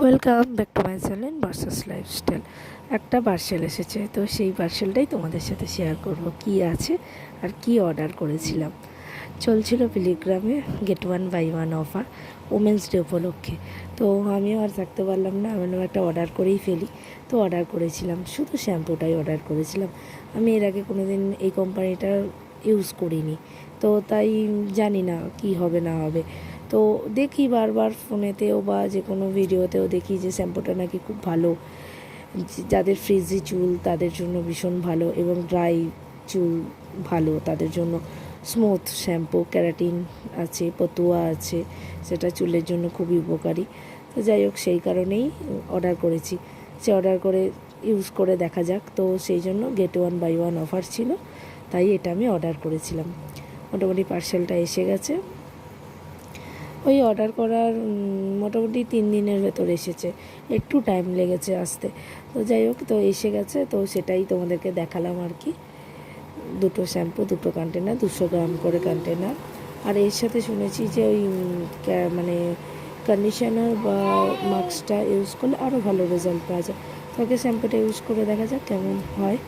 Welcome back to my channel versus lifestyle. একটা parcel এসেছে, তো সেই পার্সেলটাই তোমাদের সাথে শেয়ার করব কি আছে আর কি অর্ডার করেছিলাম। চলছিল পিলিগ্রামে get one by one offer women's day উপলক্ষে। তো আমিও আর থাকতে পারলাম না, আমি একটা অর্ডার করেই ফেলি। তো অর্ডার করেছিলাম, শুধু শ্যাম্পুটাই অর্ডার করেছিলাম। আমি এর আগে কোনো দিন এই কোম্পানিটা ইউজ করিনি, তো তাই জানি না কি হবে না হবে। তো দেখি বারবার ফোনেতেও বা যে কোনো ভিডিওতেও দেখি যে শ্যাম্পুটা নাকি খুব ভালো, যাদের ফ্রিজি চুল তাদের জন্য ভীষণ ভালো, এবং ড্রাই চুল ভালো তাদের জন্য স্মুথ শ্যাম্পু, ক্যারাটিন আছে, পতুয়া আছে, সেটা চুলের জন্য খুবই উপকারী। তো যাই হোক, সেই কারণেই অর্ডার করেছি, সে অর্ডার করে ইউজ করে দেখা যাক। তো সেই জন্য get one by one offer ছিল, তাই এটা আমি অর্ডার করেছিলাম। মোটামুটি পার্সেলটা এসে গেছে। ওই অর্ডার করার মোটামুটি 3 দিনের ভেতর এসেছে, একটু টাইম লেগেছে আসতে। তো যাই হোক, তো এসে গেছে, তো সেটাই তোমাদেরকে দেখালাম আর কি। দুটো শ্যাম্পু, দুটো কন্টেনার, 200 গ্রাম করে কন্টেনার। আর এর সাথে শুনেছি যে ওই মানে কন্ডিশনার বা মাস্কটা ইউজ করলে আরও ভালো রেজাল্ট পাওয়া যায়। তো আগে শ্যাম্পুটা ইউজ করে দেখা যাক কেমন হয়।